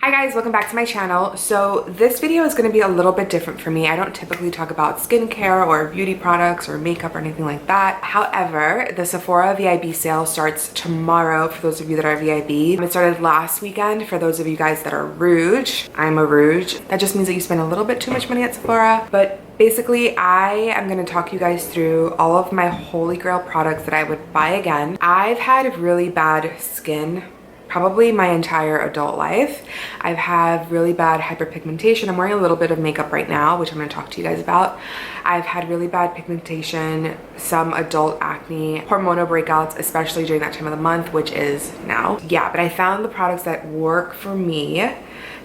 Hi guys, welcome back to my channel. So this video is going to be a little bit different for me. I don't typically talk about skincare or beauty products or makeup or anything like that. However, the Sephora VIB sale starts tomorrow for those of you that are VIB. It started last weekend for those of you guys that are Rouge. I'm a Rouge. That just means that you spend a little bit too much money at Sephora. But basically, I am going to talk you guys through all of my holy grail products that I would buy again. I've had really bad skin probably my entire adult life. I've had really bad hyperpigmentation. I'm wearing a little bit of makeup right now, which I'm going to talk to you guys about. I've had really bad pigmentation, some adult acne, hormonal breakouts, especially during that time of the month, which is now. Yeah, but I found the products that work for me.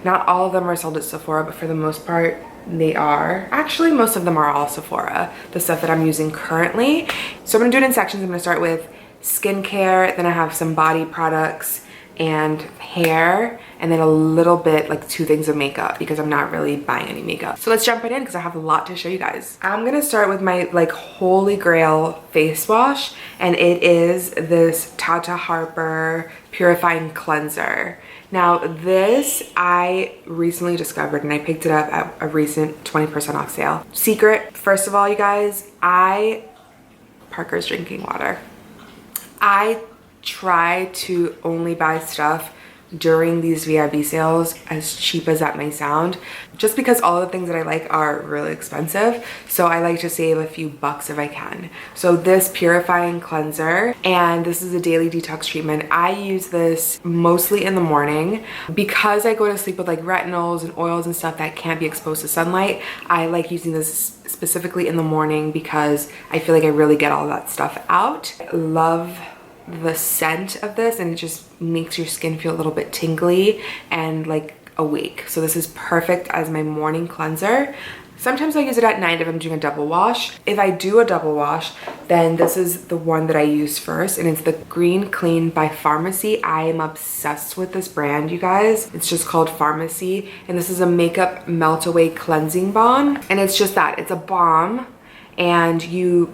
Not all of them are sold at Sephora, but for the most part, they are. Actually, most of them are all Sephora, the stuff that I'm using currently. So I'm going to do it in sections. I'm going to start with skincare, then I have some body products, and hair, and then a little bit, like 2 things of makeup because I'm not really buying any makeup. So let's jump right in because I have a lot to show you guys. I'm gonna start with my like holy grail face wash, and it is this Tata Harper Purifying Cleanser. Now this I recently discovered and I picked it up at a recent 20% off sale. Secret, first of all, you guys, Parker's drinking water. I try to only buy stuff during these VIB sales, as cheap as that may sound, just because all the things that I like are really expensive. So I like to save a few bucks if I can. So this purifying cleanser, and this is a daily detox treatment. I use this mostly in the morning because I go to sleep with like retinols and oils and stuff that can't be exposed to sunlight. I like using this specifically in the morning because I feel like I really get all that stuff out. Love the scent of this, and it just makes your skin feel a little bit tingly and like awake. So this is perfect as my morning cleanser. Sometimes I use it at night if I'm doing a double wash. If I do a double wash, then this is the one that I use first, and it's the Green Clean by Pharmacy. I am obsessed with this brand, you guys. It's just called Pharmacy, and this is a makeup melt away cleansing balm, and it's just that, it's a balm, and you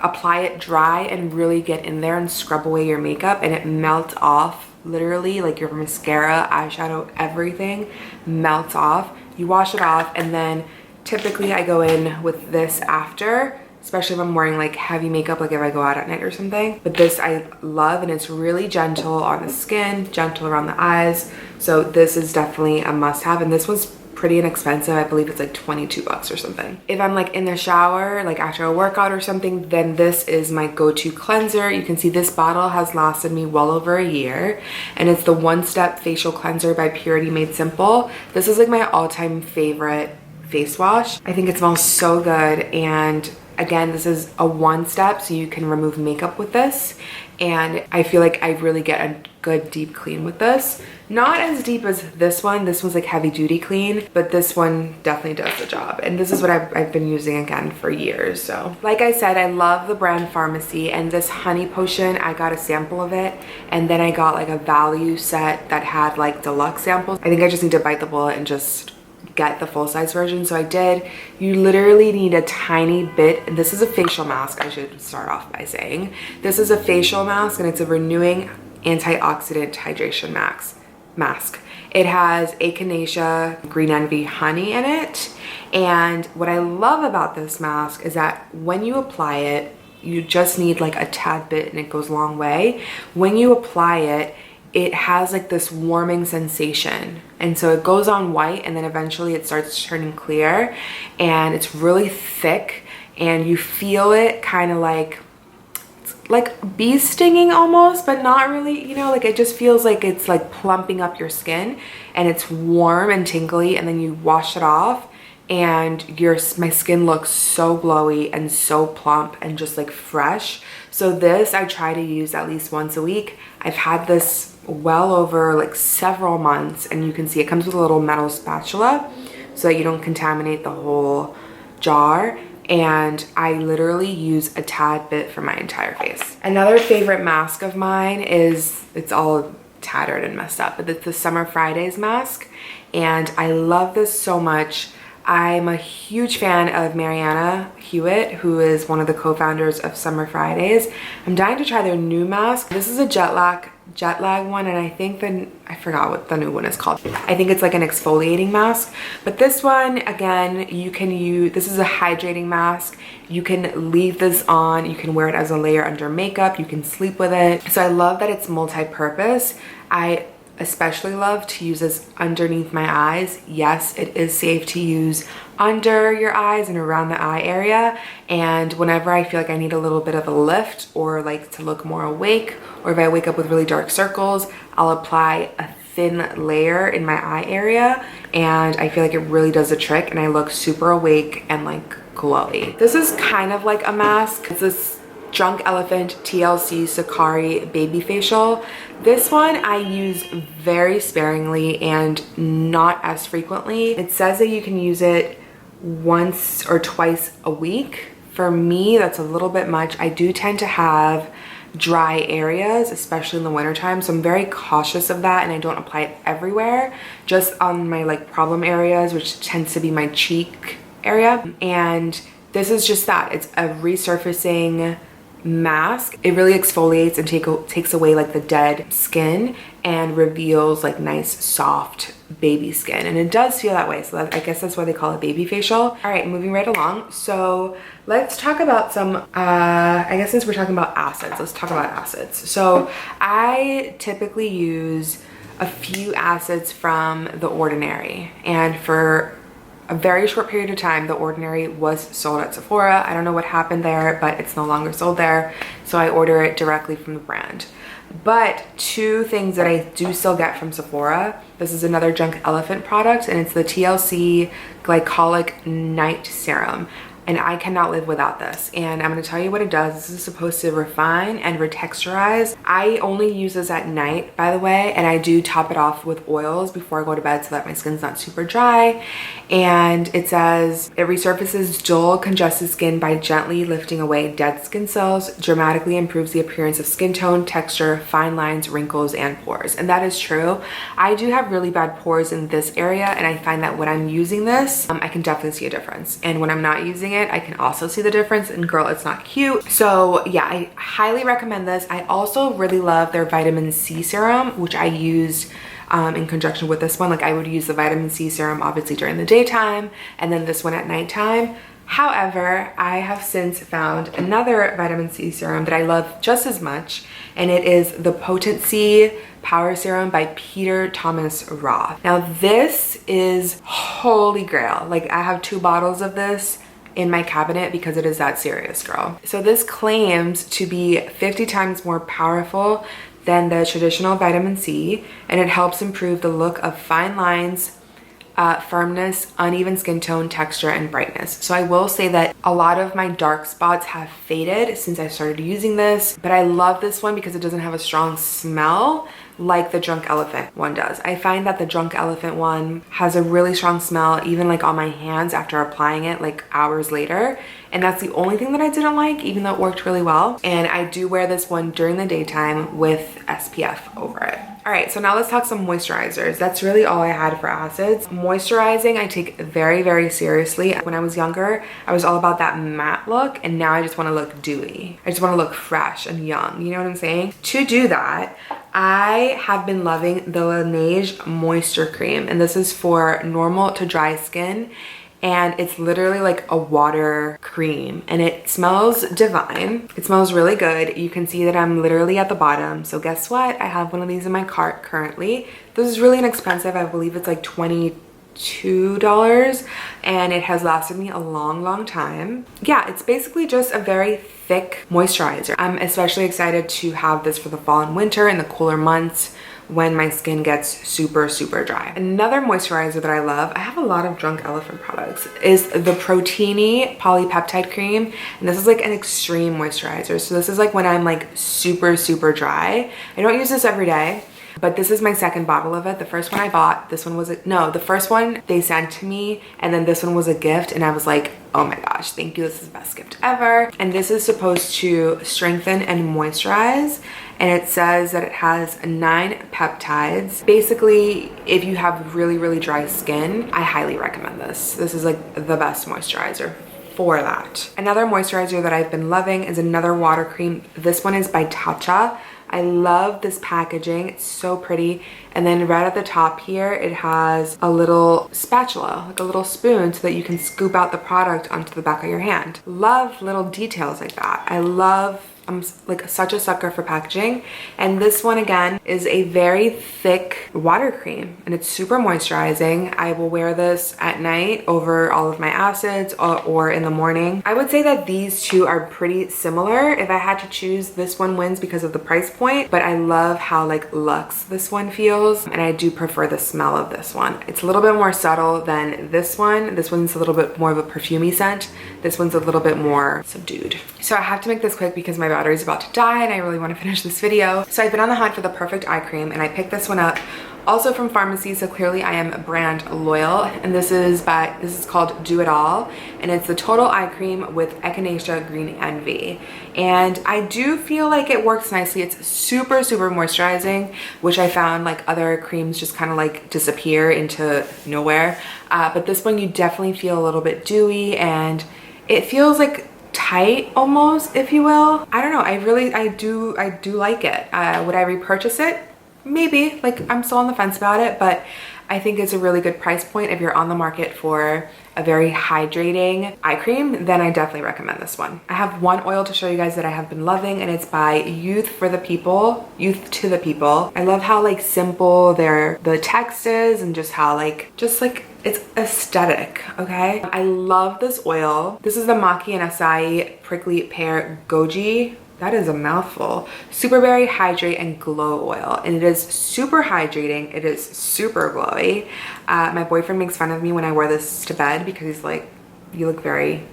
apply it dry and really get in there and scrub away your makeup, and it melts off literally, like your mascara, eyeshadow, everything melts off. You wash it off, and then typically I go in with this after, especially if I'm wearing like heavy makeup, like if I go out at night or something. But this I love, and it's really gentle on the skin, gentle around the eyes. So this is definitely a must-have, and this one's pretty inexpensive. I believe it's like 22 bucks or something. If I'm like in the shower, like after a workout or something, then this is my go-to cleanser. You can see this bottle has lasted me well over a year, and it's the One Step Facial Cleanser by Purity Made Simple. This is like my all-time favorite face wash. I think it smells so good, and again, this is a one step, so you can remove makeup with this, and I feel like I really get a good deep clean with this. Not as deep as this one. This one's like heavy duty clean, but this one definitely does the job, and this is what I've been using again for years. So like I said, I love the brand Pharmacy, and this honey potion, I got a sample of it, and then I got like a value set that had like deluxe samples. I think I just need to bite the bullet and just get the full-size version. So I did. You literally need a tiny bit, and this is a facial mask, I should start off by saying. This is a facial mask, and it's a renewing antioxidant hydration mask. It has echinacea, green envy, honey in it, and what I love about this mask is that when you apply it, you just need like a tad bit, and it goes a long way. When you apply it, it has like this warming sensation, and so it goes on white, and then eventually it starts turning clear, and it's really thick, and you feel it kind of like bee stinging almost, but not really, you know, like it just feels like it's like plumping up your skin, and it's warm and tingly, and then you wash it off, and my skin looks so glowy and so plump and just like fresh. So this I try to use at least once a week. I've had this well over like several months, and you can see it comes with a little metal spatula so that you don't contaminate the whole jar, and I literally use a tad bit for my entire face. Another favorite mask of mine is, it's all tattered and messed up, but it's the Summer Fridays mask, and I love this so much. I'm a huge fan of Mariana Hewitt, who is one of the co-founders of Summer Fridays. I'm dying to try their new mask. This is a jet lag one, and I think I forgot what the new one is called. I think it's like an exfoliating mask, but this one, again, you can use, this is a hydrating mask. You can leave this on, you can wear it as a layer under makeup, you can sleep with it. So I love that it's multi-purpose. I especially love to use this underneath my eyes. Yes, it is safe to use under your eyes and around the eye area. And whenever I feel like I need a little bit of a lift or like to look more awake, or if I wake up with really dark circles, I'll apply a thin layer in my eye area, and I feel like it really does the trick, and I look super awake and like glowy. This is kind of like a mask. It's this Drunk Elephant TLC Sakari Baby Facial. This one I use very sparingly and not as frequently. It says that you can use it once or twice a week. For me, that's a little bit much. I do tend to have dry areas, especially in the wintertime, so I'm very cautious of that, and I don't apply it everywhere, just on my like problem areas, which tends to be my cheek area. And this is just that. It's a resurfacing mask. It really exfoliates and takes away like the dead skin and reveals like nice soft baby skin, and it does feel that way, so I guess that's why they call it baby facial. All right, moving right along. So let's talk about some I guess since we're talking about acids, let's talk about acids. So I typically use a few acids from The Ordinary, and for a very short period of time, The Ordinary was sold at Sephora. I don't know what happened there, but it's no longer sold there, so I order it directly from the brand. But two things that I do still get from Sephora, this is another Drunk Elephant product, and it's the TLC Glycolic Night Serum. And I cannot live without this. And I'm gonna tell you what it does. This is supposed to refine and retexturize. I only use this at night, by the way, and I do top it off with oils before I go to bed so that my skin's not super dry. And it says, it resurfaces dull, congested skin by gently lifting away dead skin cells, dramatically improves the appearance of skin tone, texture, fine lines, wrinkles, and pores. And that is true. I do have really bad pores in this area, and I find that when I'm using this, I can definitely see a difference. And when I'm not using it, I can also see the difference, and girl, it's not cute. So yeah, I highly recommend this. I also really love their vitamin C serum, which I used in conjunction with this one. Like I would use the vitamin C serum obviously during the daytime, and then this one at nighttime. However, I have since found another vitamin C serum that I love just as much, and it is the Potency Power Serum by Peter Thomas Roth. Now this is holy grail. Like I have 2 bottles of this in my cabinet because it is that serious, girl. So this claims to be 50 times more powerful than the traditional vitamin C, and it helps improve the look of fine lines, firmness, uneven skin tone, texture, and brightness. So I will say that a lot of my dark spots have faded since I started using this, but I love this one because it doesn't have a strong smell like the Drunk Elephant one does. I find that the Drunk Elephant one has a really strong smell, even like on my hands after applying it like hours later. And that's the only thing that I didn't like, even though it worked really well. And I do wear this one during the daytime with SPF over it. All right, so now let's talk some moisturizers. That's really all I had for acids. Moisturizing, I take very, very seriously. When I was younger, I was all about that matte look, and now I just wanna look dewy. I just wanna look fresh and young, you know what I'm saying? To do that, I have been loving the Laneige Moisture Cream, and this is for normal to dry skin. And it's literally like a water cream, and it smells divine. It smells really good. You can see that I'm literally at the bottom. So guess what? I have one of these in my cart currently. This is really inexpensive. I believe it's like $22, and it has lasted me a long time. Yeah, it's basically just a very thick moisturizer. I'm especially excited to have this for the fall and winter in the cooler months when my skin gets super dry. Another moisturizer that I love, I have a lot of Drunk Elephant products, is the Proteini Polypeptide Cream. And this is like an extreme moisturizer. So this is like when I'm like super dry. I don't use this every day, but this is my second bottle of it. The first one I bought, this one was no, the first one they sent to me, and then this one was a gift, and I was like, oh my gosh, thank you, this is the best gift ever. And this is supposed to strengthen and moisturize, and it says that it has 9 peptides. Basically, if you have really dry skin, I highly recommend this. This is like the best moisturizer for that. Another moisturizer that I've been loving is another water cream. This one is by Tatcha. I love this packaging, it's so pretty. And then right at the top here, it has a little spatula, like a little spoon, so that you can scoop out the product onto the back of your hand. Love little details like that. I'm like such a sucker for packaging. And this one again is a very thick water cream, and it's super moisturizing. I will wear this at night over all of my acids or in the morning. I would say that these two are pretty similar. If I had to choose, this one wins because of the price point, but I love how like luxe this one feels, and I do prefer the smell of this one. It's a little bit more subtle than this one. This one's a little bit more of a perfumey scent. This one's a little bit more subdued. So I have to make this quick because my battery's about to die and I really want to finish this video. So I've been on the hunt for the perfect eye cream, and I picked this one up also from pharmacy, so clearly I am brand loyal. And this is called Do It All, and it's the total eye cream with Echinacea Green Envy. And I do feel like it works nicely. It's super moisturizing, which I found like other creams just kind of like disappear into nowhere. But this one you definitely feel a little bit dewy, and it feels like tight almost, if you will. I don't know, I do like it. Would I repurchase it? Maybe. Like, I'm still on the fence about it, but I think it's a really good price point. If you're on the market for a very hydrating eye cream, then I definitely recommend this one. I have one oil to show you guys that I have been loving, and it's by Youth to the People. I love how like simple the text is, and just how just it's aesthetic, okay? I love this oil. This is the Maki and Acai Prickly Pear Goji. That is a mouthful. Super Berry Hydrate and Glow Oil. And it is super hydrating. It is super glowy. My boyfriend makes fun of me when I wear this to bed because he's like, you look very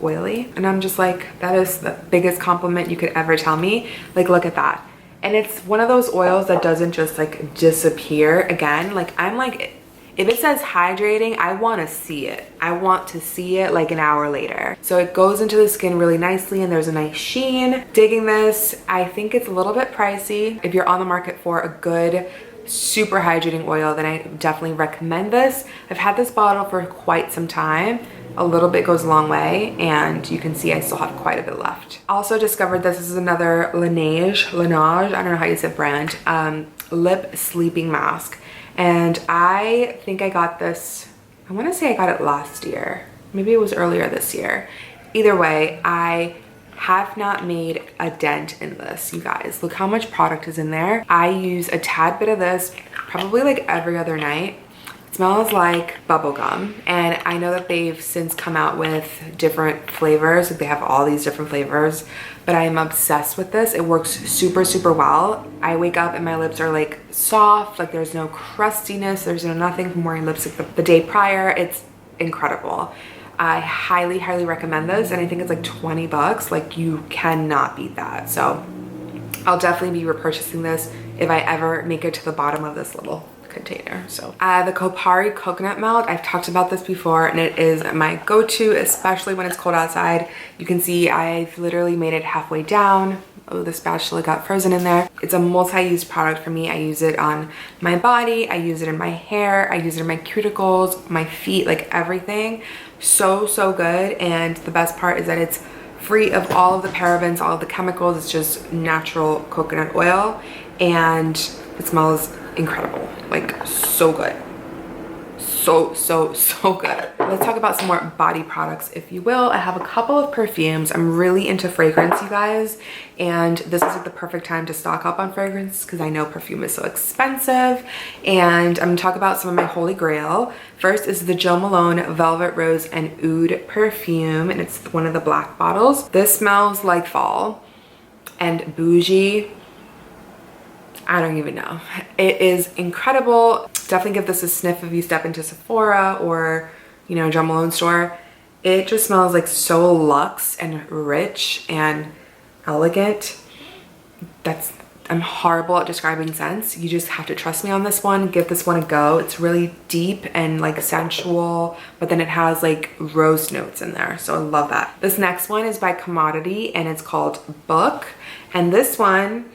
oily. And I'm just like, that is the biggest compliment you could ever tell me. Like, look at that. And it's one of those oils that doesn't just like disappear again. Like, I'm like, if it says hydrating, I want to see it. I want to see it like an hour later. So it goes into the skin really nicely, and there's a nice sheen. Digging this. I think it's a little bit pricey. If you're on the market for a good, super hydrating oil, then I definitely recommend this. I've had this bottle for quite some time. A little bit goes a long way, and you can see I still have quite a bit left. Also discovered this is another Laneige, I don't know how you say brand, lip sleeping mask. And I think I got this, I want to say I got it last year. Maybe it was earlier this year. Either way, I have not made a dent in this, you guys. Look how much product is in there. I use a tad bit of this probably like every other night. It smells like bubblegum, and I know that they've since come out with different flavors. Like, they have all these different flavors, but I am obsessed with this. It works super well. I wake up and my lips are like soft, like there's no crustiness, there's no nothing from wearing lipstick the day prior. It's incredible. I highly recommend this, and I think it's like 20 bucks. Like, you cannot beat that. So I'll definitely be repurchasing this if I ever make it to the bottom of this little container. So the Kopari coconut melt, I've talked about this before, and it is my go-to, especially when it's cold outside. You can see I've literally made it halfway down. Oh, the spatula got frozen in there. It's a multi-use product for me. I use it on my body, I use it in my hair, I use it in my cuticles, my feet, like everything. So good. And the best part is that it's free of all of the parabens, all of the chemicals. It's just natural coconut oil, and it smells incredible. Like, so good. So good. Let's talk about some more body products, if you will. I have a couple of perfumes. I'm really into fragrance, you guys, and this is like the perfect time to stock up on fragrance because I know perfume is so expensive. And I'm gonna talk about some of my holy grail. First is the Jo Malone Velvet Rose and Oud perfume, and it's one of the black bottles. This smells like fall and bougie. I don't even know. It is incredible. Definitely give this a sniff if you step into Sephora or, you know, Jo Malone store. It just smells like so luxe and rich and elegant. That's I'm horrible at describing scents. You just have to trust me on this one. Give this one a go. It's really deep and like sensual, but then it has like rose notes in there. So I love that. This next one is by Commodity and it's called Book. And this one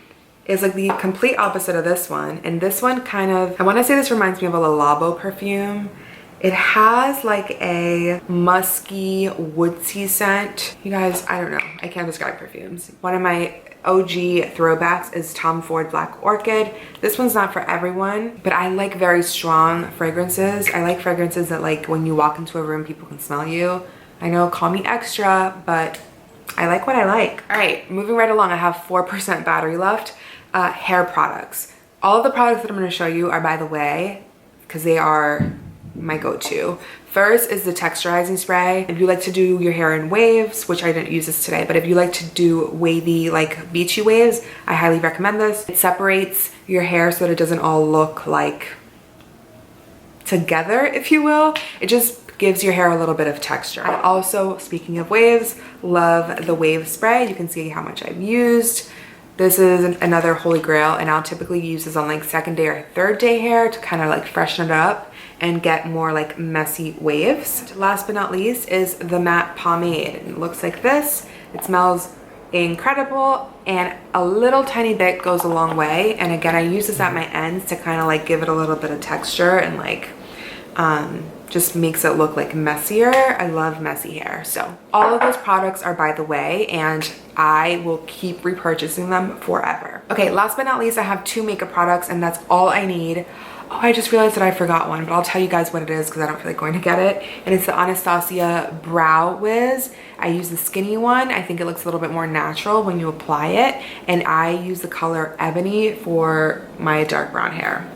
is like the complete opposite of this one. And this one kind of, I want to say this reminds me of a Le Labo perfume. It has like a musky, woodsy scent. You guys, I don't know. I can't describe perfumes. One of my OG throwbacks is Tom Ford Black Orchid. This one's not for everyone, but I like very strong fragrances. I like fragrances that like when you walk into a room, people can smell you. I know, call me extra, but I like what I like. All right, moving right along. I have 4% battery left. Hair products. All of the products that I'm gonna show you are by the way, because they are my go-to. First is the texturizing spray. If you like to do your hair in waves, which I didn't use this today, but if you like to do wavy, like beachy waves, I highly recommend this. It separates your hair so that it doesn't all look like together, if you will. It just gives your hair a little bit of texture. I also, speaking of waves, love the wave spray. You can see how much I've used. This is another holy grail, and I'll typically use this on like second day or third day hair to kind of like freshen it up and get more like messy waves. Last but not least is the matte pomade. It looks like this. It smells incredible, and a little tiny bit goes a long way. And again, I use this at my ends to kind of like give it a little bit of texture and like just makes it look like messier. I love messy hair. So all of those products are by the way, and I will keep repurchasing them forever. Okay, last but not least, I have 2 makeup products and that's all I need. Oh, I just realized that I forgot one, but I'll tell you guys what it is because I don't feel like going to get it. And it's the Anastasia Brow Wiz. I use the skinny one. I think it looks a little bit more natural when you apply it. And I use the color Ebony for my dark brown hair.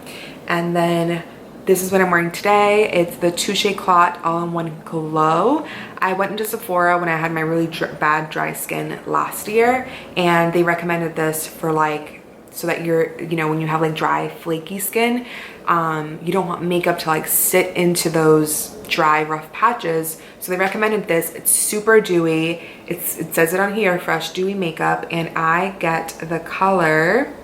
And then this is what I'm wearing today. It's the Touche Clot All-in-One Glow. I went into Sephora when I had my really bad dry skin last year, and they recommended this for like, so that you're, you know, when you have like dry, flaky skin, you don't want makeup to like sit into those dry, rough patches. So they recommended this. It's super dewy. It says it on here, fresh, dewy makeup, and I get the color,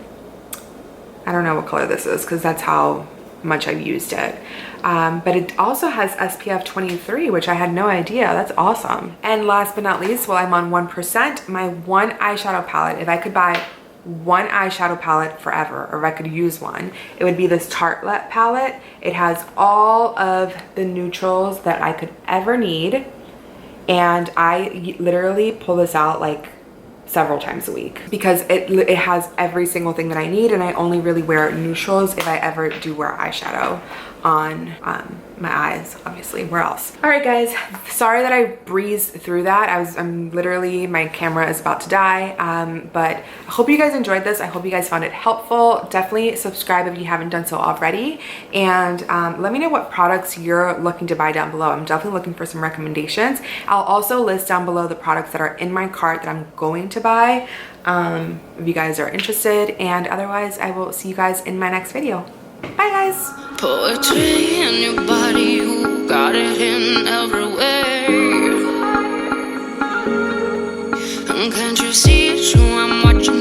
I don't know what color this is because that's how much I've used it. But it also has SPF 23, which I had no idea. That's awesome. And last but not least, while I'm on 1%, my one eyeshadow palette, if I could buy one eyeshadow palette forever, or if I could use one, it would be this Tartelette palette. It has all of the neutrals that I could ever need, and I literally pull this out like several times a week because it has every single thing that I need, and I only really wear neutrals if I ever do wear eyeshadow on my eyes, obviously. Where else? All right guys, sorry that I breezed through that. I'm literally, my camera is about to die, but I hope you guys enjoyed this. I hope you guys found it helpful. Definitely subscribe if you haven't done so already, and let me know what products you're looking to buy down below. I'm definitely looking for some recommendations. I'll also list down below the products that are in my cart that I'm going to buy if you guys are interested, and otherwise I will see you guys in my next video. Bye guys. Poetry in your body, you got it in everywhere. And can't you see it's true? I'm watching.